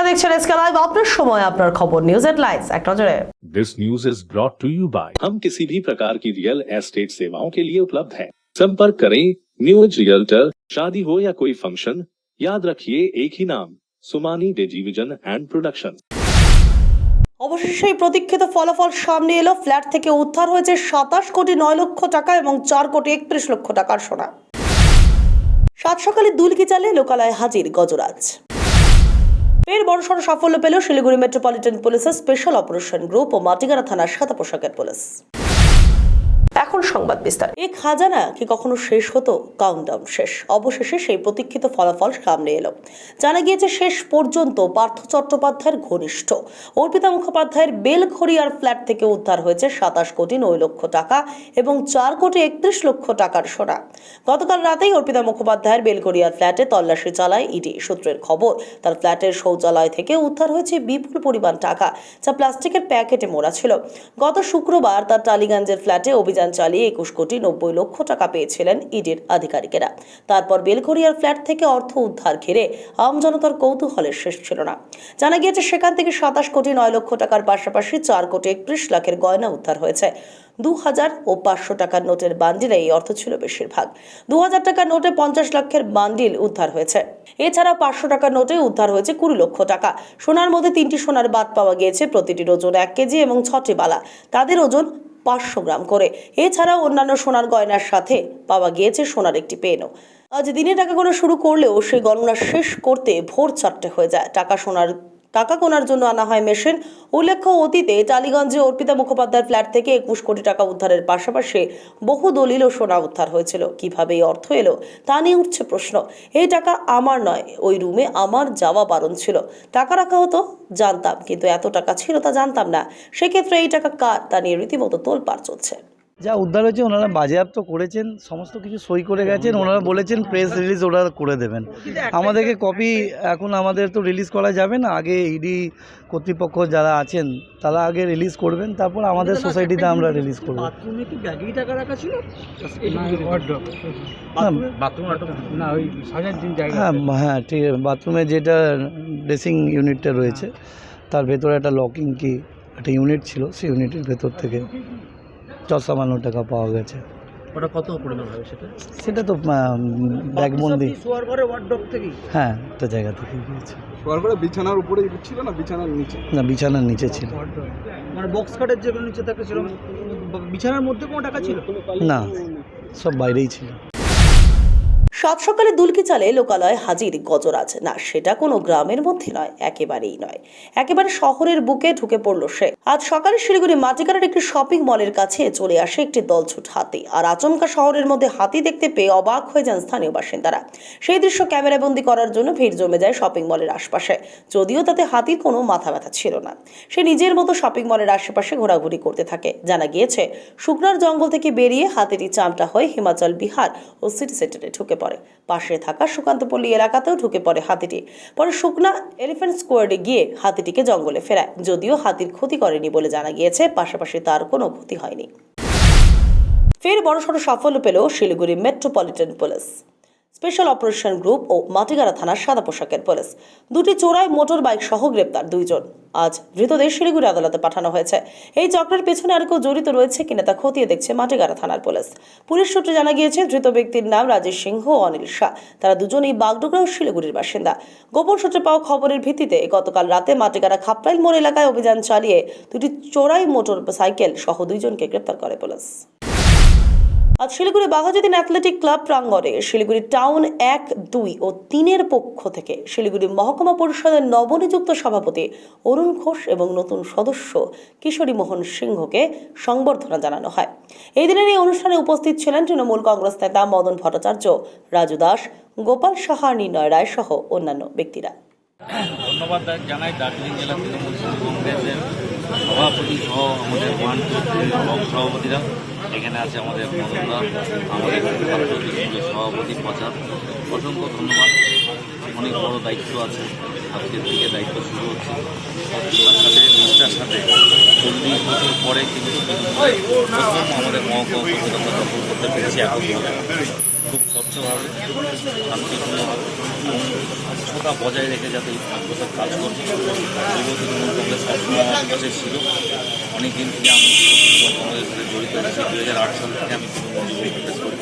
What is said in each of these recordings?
আপনারা দেখছেন SK live, আপনার সময় আপনার খবর, নিউজ হেডলাইন্স এক নজরে। This news is brought to you by हम किसी भी प्रकार की रियल एस्टेट सेवाओं के लिए उपलब्ध हैं। संपर्क करें न्यूज रियल्टर। शादी हो या कोई फंक्शन, याद रखिए एक ही नाम, सुमानी डिजीविजन एंड प्रोडक्शन। অবশেষে এই প্রতীক্ষিত ফলাফল সামনে এলো। ফ্ল্যাট থেকে উদ্ধার হয়েছে 27 কোটি 9 লক্ষ টাকা এবং 4 কোটি 31 লক্ষ টাকার সোনা। সাত সকালে দুলকি চালে লোকালয়ে হাজির গজরাজ। ফের বড়সড় সাফল্য পেল শিলিগুড়ি মেট্রোপলিটন পুলিশের স্পেশাল অপারেশন গ্রুপ ও মাটিগাড়া থানার সাদা পোশাকের পুলিশ। এখন সংবাদ বিস্তার। এই খাজানা কি কখনো শেষ হতো? কাউন্টডাউন শেষ। অবশেষে সেই প্রতীক্ষিত ফলাফল সামনে এলো। জানা গিয়েছে শেষ পর্যন্ত পার্থ চট্টোপাধ্যায়ের ঘনিষ্ঠ অর্পিতা মুখোপাধ্যায়ের বেলঘড়িয়ার ফ্ল্যাট থেকে উদ্ধার হয়েছে 27 কোটি 9 লক্ষ টাকা এবং 4 কোটি 31 লক্ষ টাকার সোনা। গতকাল রাতেই অর্পিতা মুখোপাধ্যায়ের বেলঘড়িয়ার ফ্ল্যাটে তল্লাশি চালায় ইডি। সূত্রের খবর, তার ফ্ল্যাটের শৌচালয় থেকে উদ্ধার হয়েছে বিপুল পরিমাণ টাকা, যা প্লাস্টিকের প্যাকেটে মোড়া ছিল। গত শুক্রবার তার টালিগঞ্জের ফ্ল্যাটে অভিযান চালিয়ে 21 কোটি 90 লক্ষ টাকা পেয়েছিলেন ইডির আধিকারিকেরা। তারপর বেলঘড়িয়ার ফ্ল্যাট থেকে অর্থ উদ্ধার ঘিরে আমজনতার কৌতূহলের শেষ ছিল না। জানা গিয়েছে সেখান থেকে 27 কোটি 9 লক্ষ টাকার পাশাপাশি 4 কোটি 31 লাখের গয়না উদ্ধার হয়েছে। 2000 ও 500 টাকার নোটের বান্ডিলে এই অর্থ ছিল বেশিরভাগ। 2000 টাকার নোটে 50 লাখের বান্ডিল উদ্ধার হয়েছে। এছাড়া 500 টাকার নোটে উদ্ধার হয়েছে 20 লক্ষ টাকা। সোনার মধ্যে 3টি সোনার বাদ পাওয়া গিয়েছে, প্রতিটির ওজন 1 কেজি এবং 6টি বালা, তাদের ওজন 500 গ্রাম করে। এছাড়াও অন্যান্য সোনার গয়নার সাথে পাওয়া গিয়েছে সোনার একটি পেনও। আজ দিনে টাকা গোনা শুরু করলেও সেই গণনা শেষ করতে ভোর 4টে হয়ে যায়। টাকা গোনার জন্য আনা হয় মেশিন। উল্লেখ্য, অতীতে টালিগঞ্জে অর্পিতা মুখোপাধ্যায়ের ফ্ল্যাট থেকে 21 কোটি টাকা উদ্ধারের পাশাপাশি বহু দলিল ও সোনা উদ্ধার হয়েছিল। কিভাবে এই অর্থ এলো তা নিয়ে উঠছে প্রশ্ন। এই টাকা আমার নয়, ওই রুমে আমার যাওয়া বারণ ছিল। টাকা রাখা হতো জানতাম, কিন্তু এত টাকা ছিল তা জানতাম না। সেক্ষেত্রে এই টাকা কার তা নিয়ে রীতিমতো তোলপাড় চলছে। যা উদ্ধার হয়েছে ওনারা বাজেয়াপ্ত করেছেন, সমস্ত কিছু সই করে গেছেন। ওনারা বলেছেন প্রেস রিলিজ ওনারা করে দেবেন। আমাদেরকে কপি এখন আমাদের তো রিলিজ করা যাবে না, আগে ইডি কর্তৃপক্ষ যারা আছেন তারা আগে রিলিজ করবেন, তারপর আমাদের সোসাইটিতে আমরা রিলিজ করব। বাথরুমে কি ব্যাগেই টাকা রাখা ছিল? হ্যাঁ ঠিক আছে। বাথরুমে যেটা ড্রেসিং ইউনিটটা রয়েছে তার ভেতরে একটা লকিং কি একটা ইউনিট ছিল, সেই ইউনিটের ভেতর থেকে 54 টাকা পাওয়া গেছে। ওটা কত পরিমাণ হবে সেটা তো ব্যাগবন্দি শোয়ার ঘরে ওয়ার্ডরোব থেকে? হ্যাঁ, একটা জায়গা থেকে গিয়েছে। শোয়ার ঘরে বিছানার উপরে ছিল না, বিছানার নিচে? না, বিছানার নিচে ছিল। মানে বক্স খাটের যেগুলো নিচে থাকে সেরকম বিছানার মধ্যে কোনো টাকা ছিল না, সব বাইরেই ছিল। সাত সকালে দুলকি চালে লোকালয়ে হাজির গজরাজ। না, সেটা কোনো গ্রামের মধ্যে নয়, একেবারেই নয়, একেবারে শহরের বুকে ঢুকে পড়লো সে। আজ সকালে শিলিগুড়ি মাটিগাড়ার একটি শপিং মলের কাছে চলে আসে একটি দলছুট হাতি। আর আচমকা শহরের মধ্যে হাতি দেখতে পেয়ে অবাক হয়ে যান স্থানীয় বাসিন্দারা। সেই দৃশ্য ক্যামেরাবন্দি করার জন্য ভিড় জমে যায় শপিং মলের আশপাশে। যদিও তাতে হাতির কোনো মাথা ব্যথা ছিল না, সে নিজের মতো শপিং মলের আশেপাশে ঘোরাঘুরি করতে থাকে। জানা গিয়েছে শুকনার জঙ্গল থেকে বেরিয়ে হাতিটি চামটা হয়ে হিমাচল, বিহার ও সিটি সেন্টারে ঢুকে পড়ে। পাশে থাকা সুকান্তপল্লী এলাকাতেও ঢুকে পড়ে হাতিটি। পরে শুকনা এলিফ্যান্ট স্কোয়াডে গিয়ে হাতিটিকে জঙ্গলে ফেরায়। যদিও হাতির ক্ষতি করেনি বলে জানা গিয়েছে, পাশাপাশি তার কোনো ক্ষতি হয়নি। ফের বড়সড় সাফল্য পেল Siliguri metropolitan police special operation group ও মাটিগাড়া থানার সাদা পোশাকের পুলিশ। দুটি চোরাই মোটর বাইক সহ গ্রেপ্তার 2 জন। আজ ধৃতদের শিলিগুড়ি আদালতে পাঠানো হয়েছে। এই চক্রের পেছনে আর কেউ জড়িত রয়েছে কিনা তা খতিয়ে দেখছে মাটিগাড়া থানার পুলিশ। পুলিশ সূত্রে জানা গিয়েছে, ধৃত ব্যক্তির নাম রাজেশ সিংহ ও অনিল শাহ। তারা দুজনেই বাগডোগরা ও শিলিগুড়ির বাসিন্দা। গোপন সূত্রে পাওয়া খবরের ভিত্তিতে গতকাল রাতে মাটিগাড়া খাপরাইল মোড় এলাকায় অভিযান চালিয়ে দুটি চোরাই মোটর সাইকেল সহ 2 জনকে গ্রেপ্তার করে পুলিশ। আজ শিলিগুড়ি বাঘাযতীন অ্যাথলেটিক ক্লাব প্রাঙ্গণে শিলিগুড়ি টাউন 1, 2 ও 3 পক্ষ থেকে শিলিগুড়ি মহকুমা পরিষদের নবনিযুক্ত সভাপতি অরুণ ঘোষ এবং নতুন সদস্য কিশোরী মোহন সিংহকে সংবর্ধনা জানানো হয়। এই দিনের এই অনুষ্ঠানে উপস্থিত ছিলেন তৃণমূল কংগ্রেস নেতা মদন ভট্টাচার্য, রাজু দাস, গোপাল সাহা, নির্ণয় রায় সহ অন্যান্য ব্যক্তিরা। ধন্যবাদ জানাই দার্জিলিং জেলা তৃণমূল কংগ্রেসের সভাপতি সহ আমাদের ওয়ান সভাপতিরা। এখানে আছে আমাদের মদনদা, আমাদের সভাপতি প্রচার। অসংখ্য ধন্যবাদ। অনেক বড় দায়িত্ব আছে, আজকের থেকে দায়িত্ব শুরু হচ্ছে। নিষ্ঠার সাথে 40 বছর পরে কিন্তু প্রথম আমাদের মহকুমা দখল করতে পেরেছি। এখন খুব স্বচ্ছভাবে শান্তিপূর্ণভাবে এবং স্বচ্ছতা বজায় রেখে যাতে এই 5 বছর কাজ করবে যুব তৃণমূল কংগ্রেস সবসময় আমার পাশে ছিল। অনেক দিন থেকে আমি তৃণমূল কংগ্রেসের সাথে জড়িত আছি। 2008 সাল থেকে আমি তৃণমূল কংগ্রেস করি।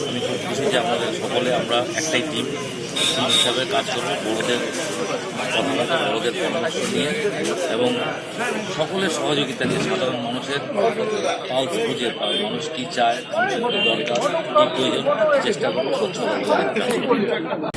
আমি খুব খুশি যে আমাদের সকলে আমরা একটাই টিম হিসাবে কাজ করবো, বড়দের কথা মতো বড়দের পরামর্শ নিয়ে এবং সকলের সহযোগিতা নিয়ে সাধারণ মানুষের পালস বুঝে মানুষ কী চায়, মানুষের কী দরকার, কী প্রয়োজন চেষ্টা করবো স্বচ্ছভাবে কাজ করবো।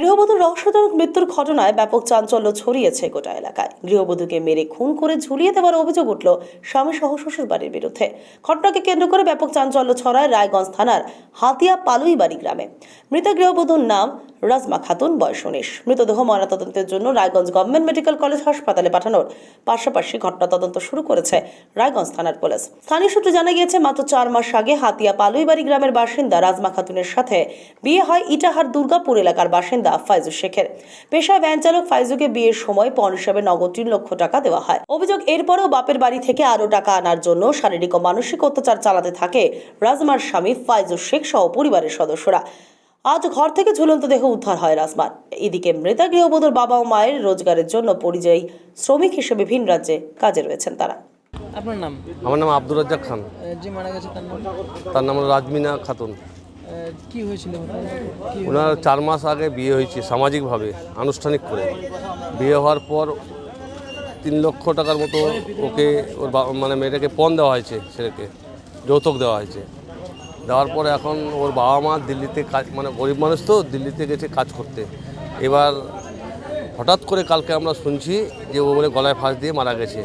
গৃহবধূর রহস্যজনক মৃত্যুর ঘটনায় ব্যাপক চাঞ্চল্য ছড়িয়েছে গোটা এলাকায়। গৃহবধূকে মেরে খুন করে ঝুলিয়ে দেওয়ার অভিযোগ উঠল স্বামী সহ শ্বশুর বাড়ির বিরুদ্ধে। ঘটনাকে কেন্দ্র করে ব্যাপক চাঞ্চল্য ছড়ায় রায়গঞ্জ থানার হাতিয়া পালুইবাড়ি গ্রামে। মৃত গৃহবধূর নাম রাজমা খাতুন, বয়স 19। মৃতদেহ ময়নাতদন্তের জন্য রায়গঞ্জ গভর্নমেন্ট মেডিকেল কলেজ হাসপাতালে পাঠানোর পাশাপাশি ঘটনা তদন্ত শুরু করেছে রায়গঞ্জ থানার পুলিশ। স্থানীয় সূত্রে জানা গিয়েছে, মাত্র 4 মাস আগে হাতিয়া পালুইবাড়ি গ্রামের বাসিন্দা রাজমা খাতুনের সাথে বিয়ে হয় ইটাহার দুর্গাপুর এলাকার বাসিন্দা ফাইজু শেখের। পেশায় ভ্যান চালক ফাইজুকে বিয়ের সময় পণ হিসেবে নগদ 3 লক্ষ টাকা দেওয়া হয়। অভিযোগ, এরপরেও বাপের বাড়ি থেকে আরও টাকা আনার জন্য শারীরিক ও মানসিক অত্যাচার চালাতে থাকে রাজমার স্বামী ফাইজু শেখ সহ পরিবারের সদস্যরা। আজ ঘর থেকে ঝুলন্ত দেহ উদ্ধার হয় রাজমার। এদিকে মৃতা গৃহবধূর বাবা ও মায়ের রোজগারের জন্য পরিযায়ী শ্রমিক হিসেবে ভিন রাজ্যে কাজে রয়েছেন তারা। আপনার নাম? আমার নাম আব্দুর রাজ্জাক খান। যে মারা গেছে তার নাম? তার নাম হলো রাজমিনা খাতুন। কি হয়েছিল? ওনার 4 মাস আগে বিয়ে হয়েছে সামাজিকভাবে, আনুষ্ঠানিক করে। বিয়ে হওয়ার পর 3 লক্ষ টাকার মতো ওকে ওর মানে মেয়েটাকে পণ দেওয়া হয়েছে, ছেলেকে যৌতুক দেওয়া হয়েছে। দেওয়ার পরে এখন ওর বাবা মা দিল্লিতে কাজ, মানে গরিব মানুষ তো, দিল্লিতে গেছে কাজ করতে। এবার হঠাৎ করে কালকে আমরা শুনছি যে ও বলে গলায় ফাঁস দিয়ে মারা গেছে।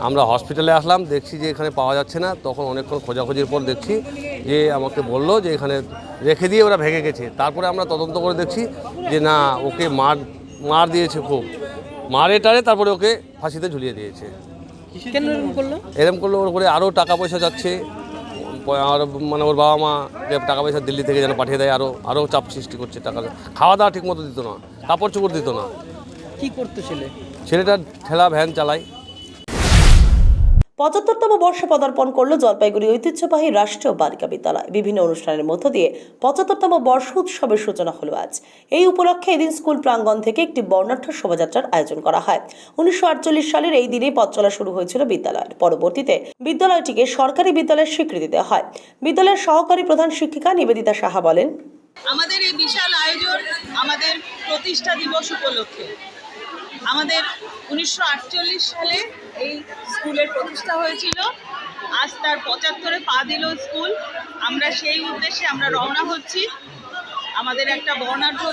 আমরা হসপিটালে আসলাম, দেখছি যে এখানে পাওয়া যাচ্ছে না। তখন অনেকক্ষণ খোঁজাখুঁজির পর দেখছি যে আমাকে বললো যে এখানে রেখে দিয়ে ওরা ভেঙে গেছে। তারপরে আমরা তদন্ত করে দেখছি যে না, ওকে মার দিয়েছে, খুব মারে টারে, তারপরে ওকে ফাঁসিতে ঝুলিয়ে দিয়েছে। কেন এরকম করলো? এরকম করলো ওর করে আরও টাকা পয়সা যাচ্ছে, আর মানে ওর বাবা মা যে টাকা পয়সা দিল্লি থেকে যেন পাঠিয়ে দেয়, আরও চাপ সৃষ্টি করছে। টাকা খাওয়া দাওয়া ঠিক মতো দিত না, কাপড় চোপড় দিত না। কি করতো ছেলেটা ঠেলা ভ্যান চালায়। 75তম বর্ষে পদার্পণ করল জলপাইগুড়ি ঐতিহ্যবাহী রাষ্ট্রীয় বালিকা বিদ্যালয়। বিভিন্ন অনুষ্ঠানের মধ্য দিয়ে 75তম বর্ষ উৎসবের সূচনা হলো আজ। এই উপলক্ষে এদিন স্কুল প্রাঙ্গণ থেকে একটি বর্ণাঢ্য শোভাযাত্রার আয়োজন করা হয়। 1948 সালের এই দিনে পথ চলা শুরু হয়েছিল বিদ্যালয়ের। পরবর্তীতে বিদ্যালয়টিকে সরকারি বিদ্যালয়ের স্বীকৃতি দেওয়া হয়। বিদ্যালয়ের সহকারী প্রধান শিক্ষিকা নিবেদিতা সাহা বলেন, আমাদের এই বিশাল আয়োজন আমাদের প্রতিষ্ঠা দিবস উপলক্ষে। আমাদের 1948 সালে এই স্কুলের প্রতিষ্ঠা হয়েছিল। আজ তার 75-এ পা দিল স্কুল। আমরা সেই উদ্দেশ্যে আমরা রওনা হচ্ছি। আমাদের একটা বর্ণাঢ্য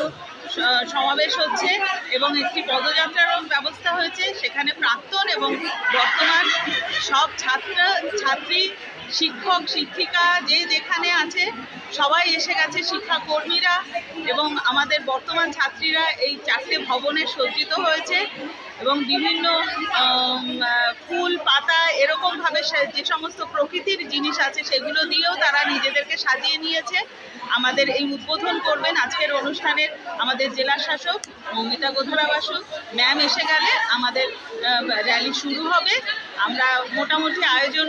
সমাবেশ হচ্ছে এবং একটি পদযাত্রারও ব্যবস্থা হয়েছে। সেখানে প্রাক্তন এবং বর্তমান সব ছাত্রী, শিক্ষক, শিক্ষিকা যে যেখানে আছে সবাই এসে গেছে, শিক্ষাকর্মীরা এবং আমাদের বর্তমান ছাত্রীরা এই 4টে ভবনে সজ্জিত হয়েছে এবং বিভিন্ন ফুল পাতা এরকমভাবে যে সমস্ত প্রকৃতির জিনিস আছে সেগুলো দিয়েও তারা নিজেদেরকে সাজিয়ে নিয়েছে। আমাদের এই উদ্বোধন করবেন আজকের অনুষ্ঠানের আমাদের জেলা শাসক মৌমিতা গোধরা বাসু ম্যাম। এসে গেলে আমাদের র্যালি শুরু হবে। আমরা মোটামুটি আয়োজন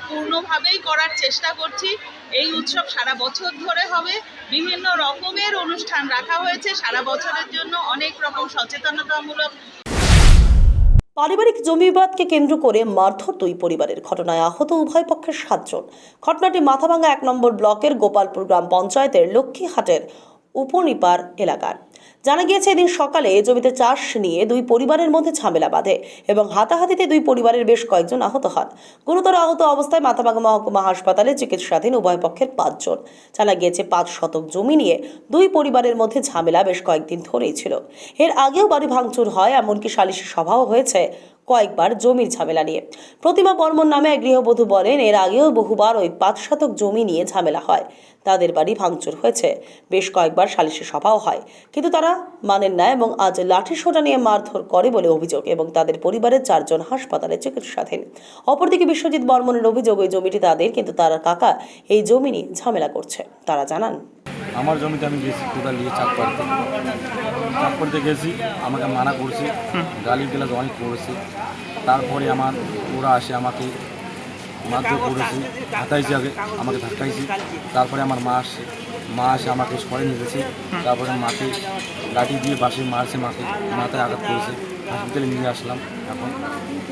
পূর্ণভাবেই করার চেষ্টা করছি। এই উৎসব সারা বছর ধরে হবে। বিভিন্ন রকমের অনুষ্ঠান রাখা হয়েছে সারা বছরের জন্য, অনেক রকম সচেতনতামূলক। পারিবারিক জমি বিবাদকে কেন্দ্র করে মারধর 2 পরিবারের ঘটনায় আহত উভয় পক্ষের 7 জন। ঘটনাটি মাথাভাঙ্গা 1 নম্বর ব্লকের গোপালপুর গ্রাম পঞ্চায়েতের লক্ষ্মীহাটের উপনিপার এলাকার। জানা গিয়েছে, এদিন সকালে জমিতে চাষ নিয়ে 2 পরিবারের মধ্যে ঝামেলা বাঁধে এবং হাতাহাতিতে 2 পরিবারের বেশ কয়েকজন আহত হন। গুরুতর আহত অবস্থায় মাথাভাঙ্গা মহকুমা হাসপাতালে চিকিৎসাধীন উভয় পক্ষের 5 জন। জানা গিয়েছে, 5 শতক জমি নিয়ে 2 পরিবারের মধ্যে ঝামেলা বেশ কয়েকদিন ধরেই ছিল। এর আগেও বাড়ি ভাঙচুর হয়, এমনকি সালিশি সভাও হয়েছে কয়েকবার জমির ঝামেলা নিয়ে। প্রতিমা বর্মন নামে এক গৃহবধূ বলেন, এর আগেও বহুবার ওই 5 শতক জমি নিয়ে ঝামেলা হয়। তাদের বাড়ি ভাঙচুর হয়েছে, বেশ কয়েকবার সালিশি সভাও হয়, কিন্তু তারা মানেন না এবং আজ লাঠি সোঁটা নিয়ে মারধর করে বলে অভিযোগ এবং তাদের পরিবারের 4 জন হাসপাতালে চিকিৎসাধীন। অপরদিকে বিশ্বজিৎ বর্মনের অভিযোগ, ওই জমিটি তাদের, কিন্তু তার কাকা এই জমি নিয়ে ঝামেলা করছে। তারা জানান, আমার জমিতে আমি গেছি কোদাল নিয়ে চাপ করতে গেছি, আমাকে মানা করছে, গালি গালাজ অনেক করেছে। তারপরে ওরা আসে আমাকে মারধর করেছি, হাতাইছি, আগে আমাকে ধাক্কাইছি। তারপরে আমার মা আসছে, মা এসে আমাকে সরে নিয়ে গেছে। তারপরে মাকে লাঠি দিয়ে বাসে মারছে, মাকে মাথায় আঘাত করেছে, হসপিটালে নিয়ে আসলাম। এখন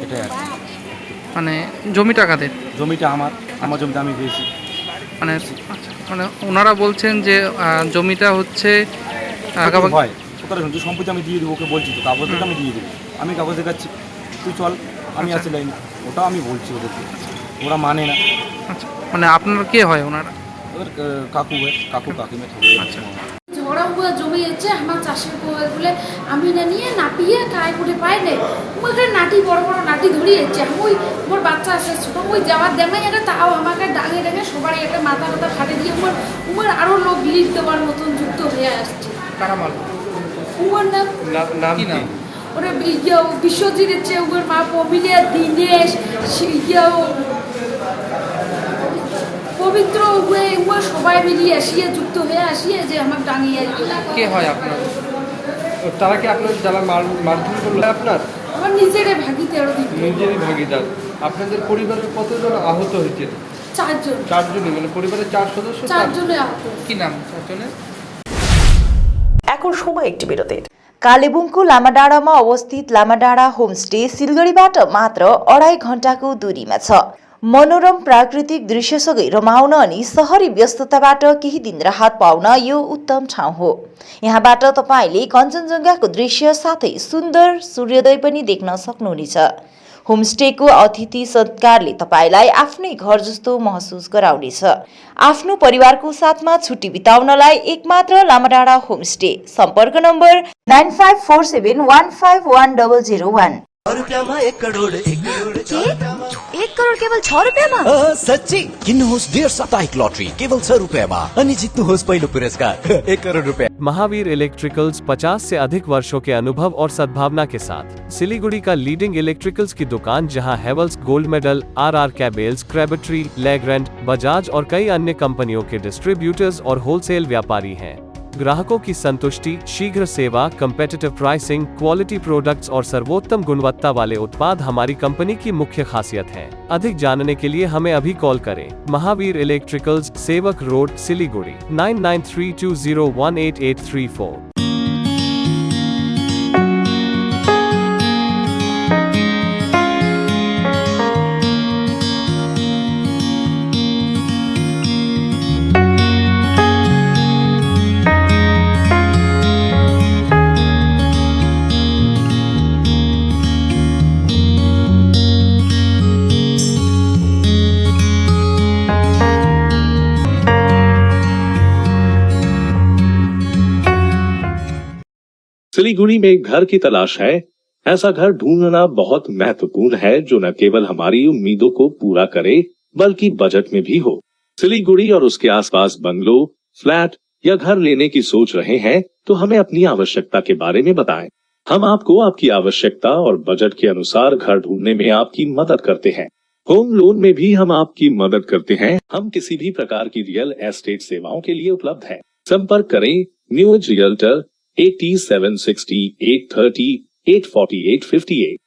এটাই আর কি। মানে জমিটা কাদের? জমিটা আমার জমিটা আমি দিয়েছি। মানে মানে ওনারা বলছেন যে জমিটা হচ্ছে হয় কোথায় শুনছি, সম্পত্তি আমি দিয়ে দেবো, ওকে বলছি তো কাগজ থেকে আমি দিয়ে দেবো, আমি কাগজ দেখাচ্ছি, তুই চল, আমি আসি লাইন, ওটাও আমি বলছি ওদেরকে, ওরা মানে না। আচ্ছা, মানে আপনার কে হয় ওনারা? ওদের কাকু হয়, কাকু কাকিমা। আচ্ছা, ঝগড়া পুরো জমি যাচ্ছে আমার চাষের বলে আমি না নিয়ে নাপিয়ে কায় করে পাই না ওখানে নাটি বড় বড় নাটি ধরিয়ে যাচ্ছে ওই মোর বাচ্চা আছে ছোটো ওই যাওয়ার দেমাই একটা তাও আমাকে ডাঙে ডাঙে সবারই একটা মাথা মাথা ফাটে দিয়ে উমার আরও লোক লিড দেওয়ার মতন যুক্ত হয়ে আসছে। কারা মাল? উমার নাম কি নাম? ওরা বিশ্বজিৎ হচ্ছে উমার মা পমিলিয়া দিনেশ পবিত্র উমা সবাই মিলিয়ে আসিয়ে যুক্ত হয়ে আসিয়ে যে আমার ডাঙিয়ে কে হয় আপনার? তারা কি আপনার যারা মারধর করলো আপনার? আমার নিজেরই ভাগিদার। নিজেরই ভাগিদার। আপনাদের পরিবারের কতজন আহত হয়েছে? 4 জন। 4 জনই, মানে পরিবারের 4 সদস্য? 4 জনে আহত। কি নাম 4 জনের? এখন সময় একটি বিরতির। कालेबुङको लामाडाँडामा अवस्थित लामाडाँडा होमस्टे सिलगढीबाट मात्र 2.5 घण्टाको दूरीमा छ। मनोरम प्राकृतिक दृश्यसँगै रमाउन अनि शहरी व्यस्तताबाट केही दिन राहत पाउन यो उत्तम ठाउँ हो। यहाँबाट तपाईले कञ्चनजङ्घाको दृश्य साथै सुन्दर सूर्योदय पनि देख्न सक्नुहुनेछ। होमस्टेको अतिथि सत्कारले तपाईलाई आफ्नै घर जस्तो महसुस गराउनेछ। आफ्नो परिवारको साथमा छुट्टी बिताउनलाई एकमात्र लामाडाँडा होमस्टे। सम्पर्क नम्बर 9547151001। 1 करोड केवल 6 रुपैयाँमा? सच्ची किन्नुहोस् डेढ साप्ताहिक लटरी केवल 6 रुपैयाँमा अनि जित्नुहोस् पहिलो पुरस्कार 1 करोड रुपैयाँ। महावीर इलेक्ट्रिकल्स 50 से अधिक वर्षों के अनुभव और सद्भावना के साथ सिलीगुड़ी का लीडिंग इलेक्ट्रिकल्स की दुकान, जहां Havells gold medal, RR cables, crabtree, legrand, Bajaj और कई अन्य कंपनियों के डिस्ट्रीब्यूटर्स और होलसेल व्यापारी हैं। ग्राहकों की संतुष्टि, शीघ्र सेवा, कम्पेटिटिव प्राइसिंग, क्वालिटी प्रोडक्ट्स और सर्वोत्तम गुणवत्ता वाले उत्पाद हमारी कंपनी की मुख्य खासियत है। अधिक जानने के लिए हमें अभी कॉल करें। महावीर इलेक्ट्रिकल्स, सेवक रोड, सिलीगुड़ी 9932018834। सिलीगुड़ी में घर की तलाश है? ऐसा घर ढूंढना बहुत महत्वपूर्ण है जो न केवल हमारी उम्मीदों को पूरा करे बल्कि बजट में भी हो। सिलीगुड़ी और उसके आसपास बंगलो, फ्लैट या घर लेने की सोच रहे हैं तो हमें अपनी आवश्यकता के बारे में बताएं। हम आपको आपकी आवश्यकता और बजट के अनुसार घर ढूंढने में आपकी मदद करते हैं। होम लोन में भी हम आपकी मदद करते हैं। हम किसी भी प्रकार की रियल एस्टेट सेवाओं के लिए उपलब्ध हैं। संपर्क करें new age realtor 8760 830 84858।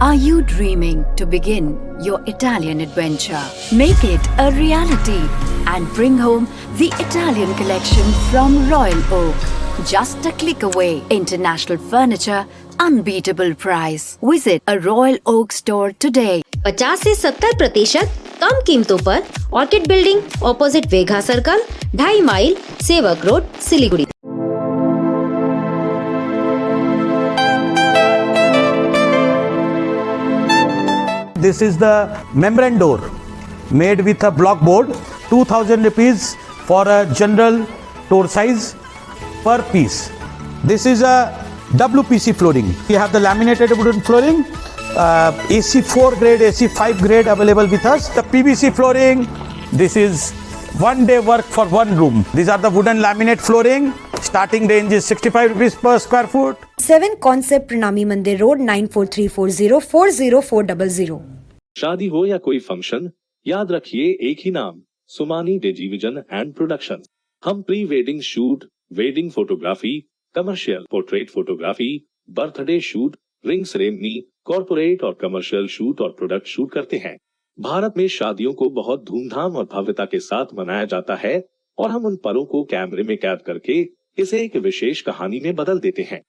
Are you dreaming to begin your Italian adventure? Make it a reality and bring home the Italian collection from Royal Oak. Just a click away. International furniture, unbeatable price. Visit a Royal Oak store today. 50 से 70% कम कीमतों पर orchid building, opposite वेघा circle, 2.5 mile, Sevoke road, Siliguri. This is the membrane door made with a block board, 2000 rupees for a general door size per piece. This is a WPC flooring. We have the laminated wooden flooring, AC4 grade, AC5 grade available with us. The PVC flooring, this is 1 day work for 1 room. These are the wooden laminate flooring. Starting range is 65 rupees per square foot. 7 Concept प्रणामी मंदिर road 9434040400। शादी हो या कोई function, याद रखिए एक ही नाम, Sumani डिजीविजन and production. हम pre wedding shoot, wedding photography, commercial portrait photography, birthday shoot, ring ceremony, corporate और कमर्शियल शूट और प्रोडक्ट शूट करते हैं। भारत में शादियों को बहुत धूमधाम और भव्यता के साथ मनाया जाता है और हम उन पलों को कैमरे में कैद करके इसे एक विशेष कहानी में बदल देते हैं।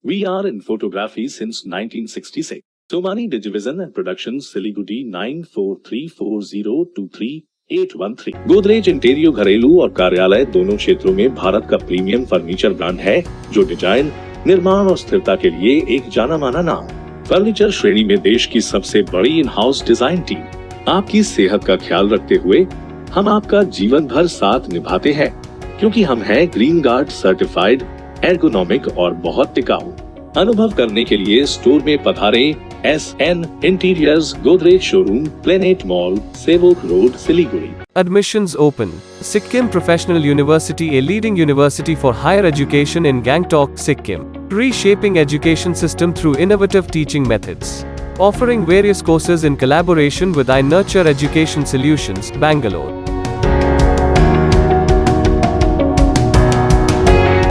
We are in photography since 1966. Somani Digivision and Productions, Siliguri 9434023813। Godrej इंटीरियो घरेलू और कार्यालय दोनों क्षेत्रों में भारत का प्रीमियम फर्नीचर ब्रांड है, जो डिजाइन, निर्माण और स्थिरता के लिए एक जाना माना नाम। फर्नीचर श्रेणी में देश की सबसे बड़ी इन हाउस डिजाइन टीम। आपकी सेहत का ख्याल रखते हुए हम आपका जीवन भर साथ निभाते हैं, क्योंकि हम हैं ग्रीन गार्ड सर्टिफाइड, एर्गोनॉमिक और बहुत टिकाऊ। अनुभव करने के लिए स्टोर में पधारें। SN interiors, Godrej showroom, planet mall, Sevoke road, Siliguri. Admissions open. Sikkim Professional University, a leading university for higher education in Gangtok, Sikkim, reshaping education system through innovative teaching methods. Offering various courses in collaboration with iNurture Education Solutions, Bangalore.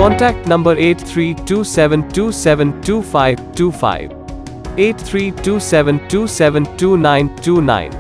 Contact number 8327272525, 8327272929.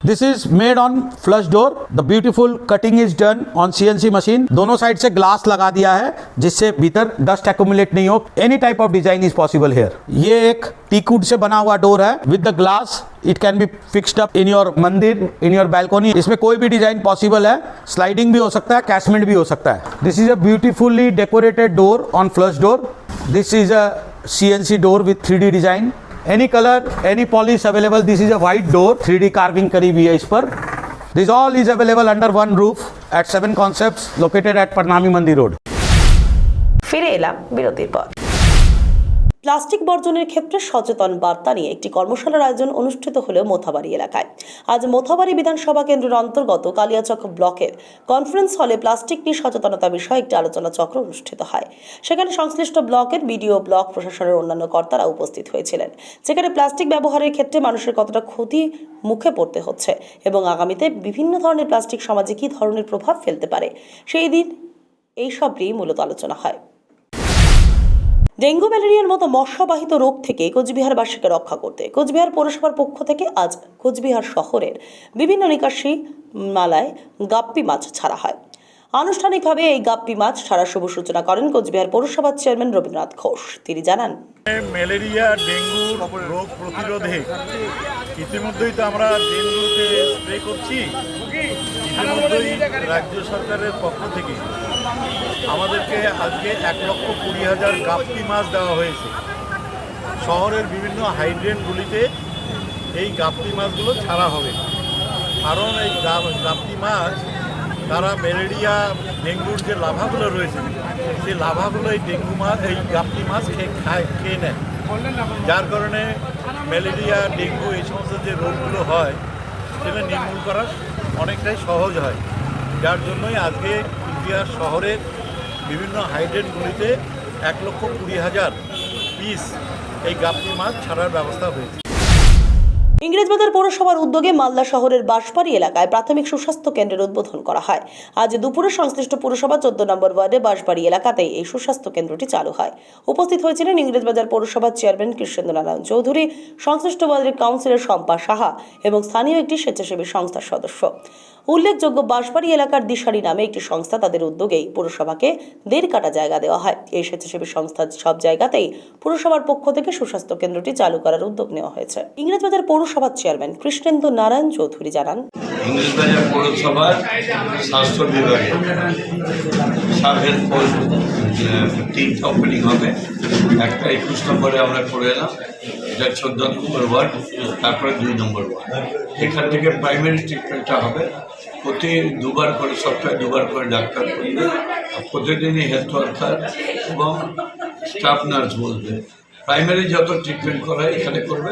This is made on flush door. The beautiful cutting is done on CNC machine. दोनों side से glass लगा दिया है, जिससे भीतर dust accumulate नहीं हो। Any type of design is possible here. ये एक टीकवुड से बना हुआ डोर है with the glass. It can be fixed up in your mandir, in your balcony. इसमें कोई भी डिजाइन पॉसिबल है। स्लाइडिंग भी हो सकता है, कैशमेंट भी हो सकता है। This is a beautifully decorated door on flush door. This is a CNC door with 3D design. Any color, any polish available. This is a white door, 3D carving करी हुई है इस पर। This all is available under one roof at 7 Concepts, located at Parnami Mandi Road. ফিরে এলাম বিরতির পর। Plastic বর্জনের ক্ষেত্রে সচেতন বার্তা নিয়ে একটি কর্মশালার আয়োজন অনুষ্ঠিত হলো মোথাবাড়ি এলাকায়। আজ মোথাবাড়ি বিধানসভা কেন্দ্রের অন্তর্গত কালিয়াচক ব্লকের কনফারেন্স হলে প্লাস্টিক নিয়ে সচেতনতা বিষয়ে একটি আলোচনা চক্র অনুষ্ঠিত হয়। সেখানে সংশ্লিষ্ট ব্লকের বিডিও, ব্লক প্রশাসনের অন্যান্য কর্তারা উপস্থিত হয়েছিলেন, যেখানে প্লাস্টিক ব্যবহারের ক্ষেত্রে মানুষের কতটা ক্ষতি মুখে পড়তে হচ্ছে এবং আগামীতে বিভিন্ন ধরনের প্লাস্টিক সমাজে কী ধরনের প্রভাব ফেলতে পারে, সেই দিন এইসব নিয়েই মূলত আলোচনা হয়। ডেঙ্গু, ম্যালেরিয়ার মতো মশাবাহিত রোগ থেকে কোচবিহারবাসীকে রক্ষা করতে কোচবিহার পৌরসভার পক্ষ থেকে আজ কোচবিহার শহরের বিভিন্ন নিকাশি নালায় গাপ্পি মাছ ছাড়া হয়। আনুষ্ঠানিকভাবে এই গাপ্পি মাছ ছাড়ার শুভ সূচনা করেন কোচবিহার পৌরসভার চেয়ারম্যান রবীন্দ্রনাথ ঘোষ। তিনি জানান, ম্যালেরিয়া, ডেঙ্গু রোগ প্রতিরোধে ইতিমধ্যেই তো আমরা ডেঙ্গুতে স্প্রে করছি। ইতিমধ্যেই রাজ্য সরকারের পক্ষ থেকে আমাদেরকে আজকে 1,20,000 গাপ্পি মাছ দেওয়া হয়েছে। শহরের বিভিন্ন হাইড্রেনগুলিতে এই গাপ্পি মাছগুলো ছাড়া হবে, কারণ এই গাপ্পি মাছ তারা ম্যালেরিয়া, ডেঙ্গুর যে লাভাগুলো রয়েছে, সেই লাভাগুলো এই ডেঙ্গু মাছ, এই গাপ্পি মাছ খেয়ে নেয়, যার কারণে ম্যালেরিয়া, ডেঙ্গু এই সমস্ত যে রোগগুলো হয় সেটা নির্মূল করা অনেকটাই সহজ হয়। যার জন্যই আজকে কোচবিহার শহরের বিভিন্ন হাইড্রেনগুলিতে 1,20,000 পিস এই গাপ্পি মাছ ছাড়ার ব্যবস্থা হয়েছে। ইংরেজবাজার পৌরসভার উদ্যোগে মালদা শহরের বাঁশবাড়ি এলাকায় প্রাথমিক সুস্বাস্থ্য কেন্দ্রের উদ্বোধন করা হয়। আজ দুপুরে সংশ্লিষ্ট পুরসভা 14 নম্বর ওয়ার্ডে বাঁশবাড়ি এলাকাতেই এই সুস্বাস্থ্য কেন্দ্রটি চালু হয়। উপস্থিত হয়েছিলেন ইংরেজবাজার পৌরসভার চেয়ারম্যান কৃষ্ণেন্দ্র নারায়ণ চৌধুরী, সংশ্লিষ্ট ওয়ার্ডের কাউন্সিলর শম্পা সাহা এবং স্থানীয় একটি স্বেচ্ছাসেবী সংস্থার সদস্য। উল্লেখযোগ্য, বাঁশবাড়ি এলাকার দিশারি নামে একটি সংস্থা, তাদের উদ্যোগেই পুরসভাকে 1.5 কাঠা জায়গা দেওয়া হয়। এই স্বেচ্ছাসেবী সংস্থার সব জায়গাতেই পুরসভার পক্ষ থেকে সুস্বাস্থ্য কেন্দ্রটি চালু করার উদ্যোগ নেওয়া হয়েছে। ইংরেজবাজার পৌরসভার চেয়ারম্যান কৃষ্ণেন্দ্র নারায়ণ চৌধুরী জানান, ইংরেজবাজার পৌরসভার স্বাস্থ্য বিভাগে সাব হেলথ পোস্ট 3টা ওপেনিং হবে। একটা 21 নম্বরে আমরা করে এলাম, এটা 14 নম্বর ওয়ার্ড, তারপরে 2 নম্বর ওয়ার্ড। এখান থেকে প্রাইমারি ট্রিটমেন্টটা হবে। প্রতি 2বার করে, সপ্তাহে 2বার করে ডাক্তার করবে প্রতিদিনই হেলথ ওয়ার্কার এবং স্টাফ নার্স বলবে। প্রাইমারি যত ট্রিটমেন্ট করা এখানে করবে,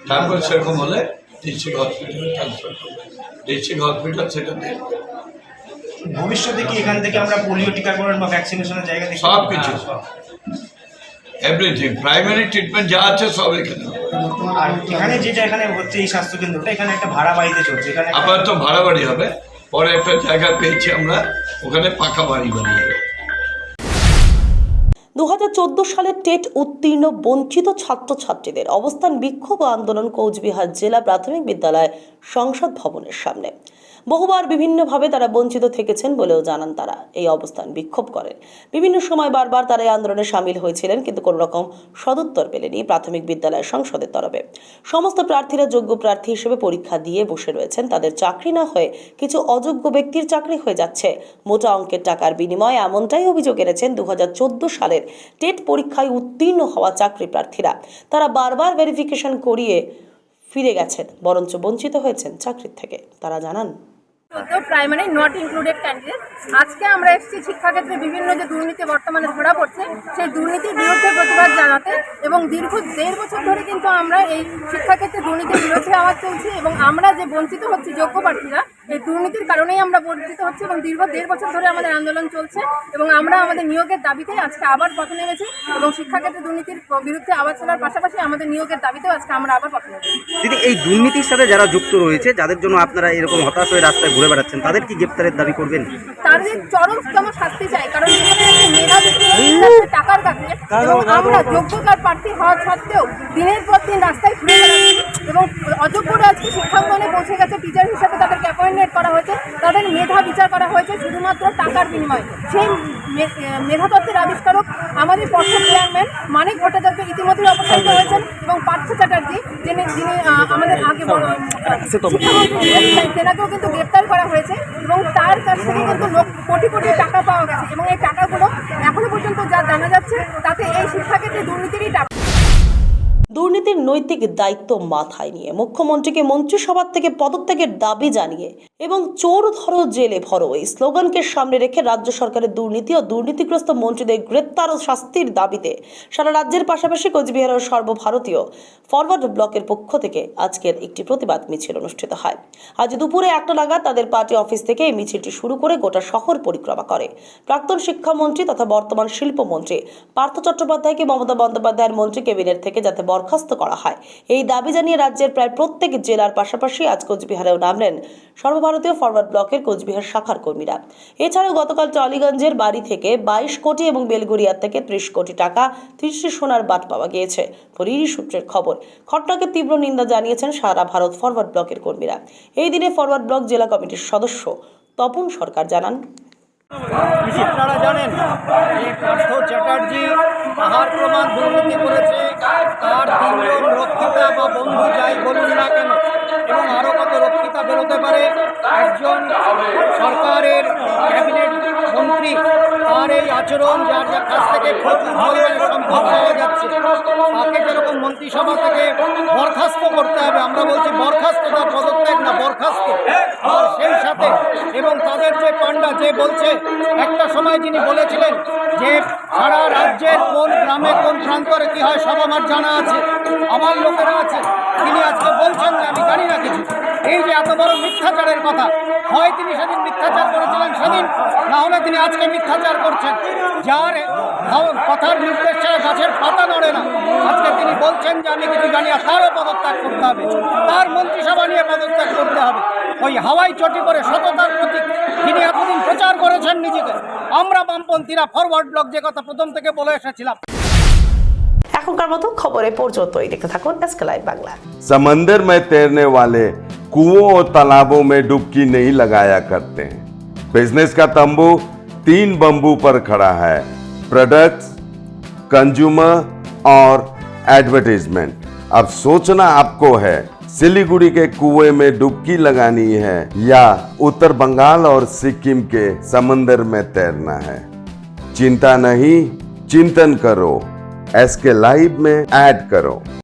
তারপর সেরকম হলে ডিস্ট্রিক্ট হসপিটালে ট্রান্সফার করবে, ডিস্ট্রিক্ট হসপিটাল সেটা দেখবে। ভবিষ্যতে কি এখান থেকে আমরা পোলিও টিকাকরণ বা ভ্যাকসিনেশনের জায়গা দেখতে সব কিছু, এভরিথিং, প্রাইমারি ট্রিটমেন্ট যা আছে সব এখানে। আর এখানে যেটা এখানে হচ্ছে এই স্বাস্থ্যকেন্দ্রটা, এখানে একটা ভাড়া বাড়িতে চলছে, এখানে আপাতত ভাড়া বাড়ি হবে, পরে একটা জায়গা পেয়েছি আমরা, ওখানে পাকা বাড়ি বানিয়ে 2014 সালে টেট উত্তীর্ণ বঞ্চিত ছাত্রছাত্রীদের অবস্থান বিক্ষোভ ও আন্দোলন কোচবিহার জেলা প্রাথমিক বিদ্যালয় সংসদ ভবনের সামনে। বহুবার বিভিন্নভাবে তারা বঞ্চিত থেকেছেন বলেও জানান তারা। এই অবস্থান বিক্ষোভ করেন, বিভিন্ন সময় বারবার তারা এই আন্দোলনে সামিল হয়েছিলেন, কিন্তু কোনো রকম সদুত্তর পেলেনি প্রাথমিক বিদ্যালয় সংসদের তরফে। সমস্ত প্রার্থীরা যোগ্য প্রার্থী হিসেবে পরীক্ষা দিয়ে বসে রয়েছেন, তাদের চাকরি না হয়ে কিছু অযোগ্য ব্যক্তির চাকরি হয়ে যাচ্ছে মোটা অঙ্কের টাকার বিনিময়ে। এমনটাই অভিযোগ এনেছেন 2014 সালের টেট পরীক্ষায় উত্তীর্ণ হওয়া চাকরি প্রার্থীরা। তারা বারবার ভেরিফিকেশন করিয়ে ফিরে গেছেন, বরঞ্চ বঞ্চিত হয়েছেন চাকরির থেকে। তারা জানান, প্রাইমারি নট ইনক্লুডেড ক্যান্ডিডেট। আজকে আমরা এসেছি শিক্ষাক্ষেত্রে বিভিন্ন যে দুর্নীতি বর্তমানে ধরা পড়ছে সেই দুর্নীতির বিরুদ্ধে প্রতিবাদ জানাতে, এবং দীর্ঘ 1.5 বছর ধরে কিন্তু আমরা এই শিক্ষাক্ষেত্রে দুর্নীতির বিরুদ্ধে আওয়াজ তুলছি, এবং আমরা যে বঞ্চিত হচ্ছি যোগ্য প্রার্থীরা এই দুর্নীতির কারণেই আমরা বঞ্চিত হচ্ছি, এবং দীর্ঘ 1.5 বছর ধরে আমাদের আন্দোলন চলছে, এবং আমরা আমাদের নিয়োগের দাবিতে আজকে আবার পথে নেমেছি, এবং শিক্ষাক্ষেত্রে দুর্নীতির বিরুদ্ধে আওয়াজ তোলার পাশাপাশি আমাদের নিয়োগের দাবিতেও আজকে আমরা আবার পথে নেমেছি। দিদি, এই দুর্নীতির সাথে যারা যুক্ত রয়েছে, যাদের জন্য আপনারা এরকম হতাশ হয়ে রাস্তায় ঘুরে বেড়াচ্ছেন, তাদের কি গ্রেপ্তারের দাবি করবেন? তাদের চরমতম শাস্তি চাই, কারণ এখানে একটা মেধা বিক্রি টাকার কাছে, এবং আমরা যোগ্যতার প্রার্থী হওয়া সত্ত্বেও দিনের পর দিন রাস্তায় ঘুরে বেড়াচ্ছি, এবং অযোগ্যরা আজকে শিক্ষাঙ্গনে পৌঁছে গেছে, টিচার হিসাবে তাদেরকে অ্যাপয়েন্টমেন্ট করা হয়েছে, তাদের মেধা বিচার করা হয়েছে শুধুমাত্র টাকার বিনিময়ে। সেই মেধাতত্ত্বের আবিষ্কারক আমাদের পর্ষদ চেয়ারম্যান মানিক ভট্টাচার্য ইতিমধ্যে অপসারিত হয়েছেন, এবং পার্থ চ্যাটার্জি যিনি আমাদের আগে শিক্ষামন্ত্রী তেনাকেও কিন্তু গ্রেপ্তার করা হয়েছে, এবং তার কাছ থেকে কিন্তু কোটি কোটি টাকা পাওয়া গেছে, এবং এই টাকাগুলো এখনো পর্যন্ত যা জানা যাচ্ছে তাতে এই শিক্ষাক্ষেত্রে দুর্নীতিরই টাকা। দুর্নীতির নৈতিক দায়িত্ব মাথায় নিয়ে মুখ্যমন্ত্রীকে মন্ত্রিসভা থেকে পদত্যাগের দাবি জানিয়ে এবং চোর ধরো জেলে ভরো এই স্লোগানকে সামনে রেখে রাজ্য সরকারের দুর্নীতি ও দুর্নীতিগ্রস্ত মন্ত্রীদের গ্রেপ্তার ও শাস্তির দাবিতে সারা রাজ্যের পাশাপাশি কোচবিহারের সর্বভারতীয় ফরওয়ার্ড ব্লকের পক্ষ থেকে আজকের একটি প্রতিবাদ মিছিল অনুষ্ঠিত হয়। আজ দুপুরে 1টা নাগাদ তাদের পার্টি অফিস থেকে এই মিছিলটি শুরু করে গোটা শহর পরিক্রমা করে। প্রাক্তন শিক্ষামন্ত্রী তথা বর্তমান শিল্পমন্ত্রী পার্থ চট্টোপাধ্যায়কে মমতা বন্দ্যোপাধ্যায়ের মন্ত্রী ক্যাবিনেট থেকে যাতে বরখাস্ত করা হয় এই দাবি জানিয়ে রাজ্যের প্রায় প্রত্যেক জেলার পাশাপাশি আজ কোচবিহারেও নামলেন সর্বভারতীয় ফরওয়ার্ড ব্লকের কোচবিহার শাখার কর্মীরা। এছাড়াও গতকাল টলিগঞ্জের বাড়ি থেকে 22 কোটি এবং বেলগড়িয়া থেকে 30 কোটি টাকা 30টি সোনার বাট পাওয়া গিয়েছে বলেই সূত্রের খবর। ঘটনাকে তীব্র নিন্দা জানিয়েছেন সারা ভারত ফরওয়ার্ড ব্লকের কর্মীরা। এই দিনে ফরওয়ার্ড ব্লক জেলা কমিটির সদস্য তপন সরকার জানান, আপনারা জানেন যে পার্থ চ্যাটার্জি আহার প্রমাণ দুর্নীতি করেছে, তার 3 জন রক্ষিতা বা বন্ধু যাই বলুন না কেন, এবং আরও কত রক্ষিতা বেরোতে পারে, একজন সরকারের ক্যাবিনেট মন্ত্রী তার এই আচরণ, যার কাছ থেকে প্রচুর পরিমাণে সম্পদ পাওয়া যাচ্ছে, তাকে যেরকম মন্ত্রিসভা থেকে বরখাস্ত করতে হবে, আমরা বলছি বরখাস্ত, তার পদত্যাগ না, বরখাস্ত। আর সেই সাথে এবং তাদের যে পান্ডা যে বলছে, একটা সময় যিনি বলেছিলেন যে সারা রাজ্যের কোন গ্রামে কোন প্রান্তরে কী হয় সব আমার জানা আছে, আমার লোকেরা আছে, তিনি আজকে বলছেন যে আমি জানি না কিছু। এই যে এত বড় মিথ্যাচারের কথা, হয় তিনি সেদিন মিথ্যাচার করেছিলেন সেদিন, না হলে তিনি আজকে মিথ্যাচার করছেন। যার কথার নির্দেশ ছাড়া গাছের পাতা নড়ে না, আজকে তিনি বলছেন যে আমি কিছু জানি না, তারও পদত্যাগ করতে হবে, তার মন্ত্রিসভা নিয়ে পদত্যাগ করতে হবে। ওই হাওয়াই চটি করে সততার প্রতীক তিনি এতদিন প্রচার করেছেন নিজেকে। আমরা বামপন্থীরা ফরওয়ার্ড ব্লক যে কথা প্রথম থেকে বলে এসেছিলাম। এখনকার মতো খবরে পর্যন্তই, দেখতে থাকুন এসকে লাইভ বাংলা। समंदर में तैरने वाले कुओं और तालाबों में डुबकी नहीं लगाया करते हैं। बिजनेस का तंबू 3 बंबू पर खड़ा है, प्रोडक्ट्स, कंज्यूमर और एडवर्टाइजमेंट। अब सोचना आपको है सिलीगुड़ी के कुएं में डुबकी लगानी है या उत्तर बंगाल और सिक्किम के समंदर में तैरना है। चिंता नहीं, चिंतन करो, एसके लाइव में ऐड करो।